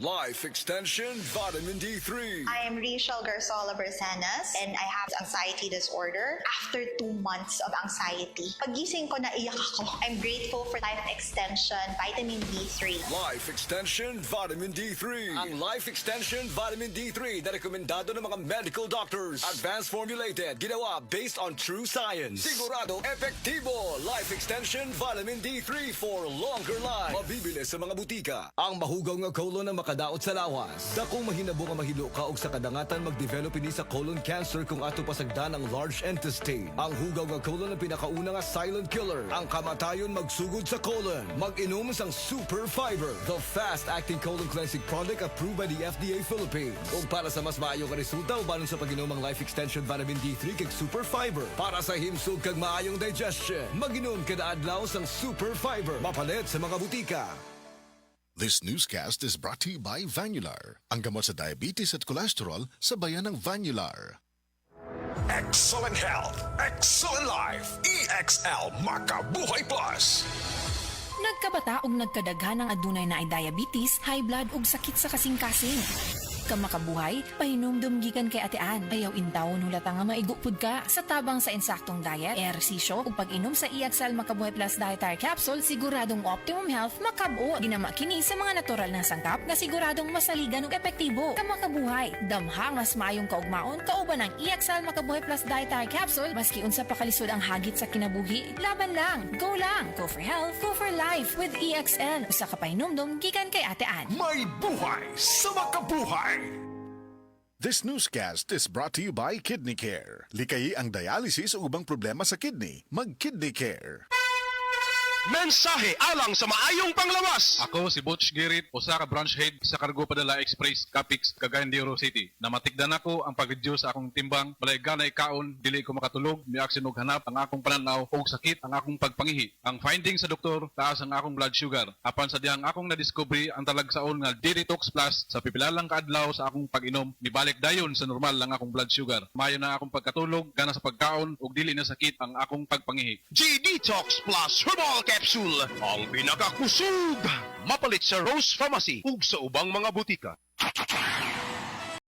Life Extension Vitamin D3. I am Rachel Garzola Bersanas and I have anxiety disorder. After 2 months of anxiety, pagising ko naiyak ako. I'm grateful for Life Extension Vitamin D3. Life Extension Vitamin D3. Ang Life Extension Vitamin D3 na rekomendado ng mga medical doctors. Advanced formulated, ginawa based on true science. Sigurado epektibo. Life Extension Vitamin D3 for longer life. Mabibili sa mga butika. Ang mahugaw nga colon na makadaot sa lawas. Dakong mahinabo nga mahilo ka og sa kadangatan mag-develop ini sa colon cancer kung ato pasagdan ang large intestine. Ang hugaw nga colon ang pinakauna nga silent killer. Ang kamatayon magsugod sa colon. Mag-inom sang Super Fiber, the fast-acting colon cleansing product approved by the FDA Philippines. Ug para sa mas maayo nga resulta ubanon sa pag-inom ang Life Extension Vitamin D3 kag Super Fiber. Para sa himsog kag maayong digestion, mag-inom kada adlaw sang Super Fiber. Mapalit sa mga butika. This newscast is brought to you by Vanular, ang gamot sa diabetes at cholesterol sa bayan ng Vanular. Excellent health, excellent life. EXL Makabuhay Plus. Nagkabata ug nagkadaghan ng adunay na ay diabetes, high blood ug sakit sa kasing-kasing. Kamakabuhay, pahinomdom gikan kay atean. Ayaw intawon hulata nga maigupod ka sa tabang sa insaktong diet, ehersisyo ug pag-inom sa EXL Makabuhay Plus Dietary Capsule, siguradong optimum health makabuo. Ginama kini sa mga natural na sangkap na siguradong masaligan ug epektibo. Kamakabuhay, damhang mas maayong kaugmaon kauban ang EXL Makabuhay Plus Dietary Capsule maski unsa pa kalisod ang hagit sa kinabuhi. Laban lang, go lang. Go for health, go for life with EXL. Usa ka pahinomdom gikan kay atean. May buhay sa makabuhay. This newscast is brought to you by Kidney Care. Likayi ang dialysis o ubang problema sa kidney. Mag-Kidney Care. Mensahe alang sa maayong panglawas. Ako si Butch Girit, usa ka branch head sa Cargo Padala Express, Capix, Cagayan de Oro City. Namatigdan ako ang pag-reduce sa akong timbang, balay ganay kaon, dili ko makatulog, miaksin og hanap ang akong pananaw og sakit ang akong pagpangihi. Ang finding sa doktor, taas ang akong blood sugar. Apan sa diyang akong nadiscovery ang talagsaon nga D-Detox Plus sa pipilalang kaadlaw sa akong pag-inom, nibalik dayon sa normal lang akong blood sugar. Mayo na akong pagkatulog, gana sa pagkaon ug dili na sakit ang akong pagpangihi. G-Detox Plus Herbal Capsule. Ang pinakakusog. Mapalit sa Rose Pharmacy ug sa ubang mga butika.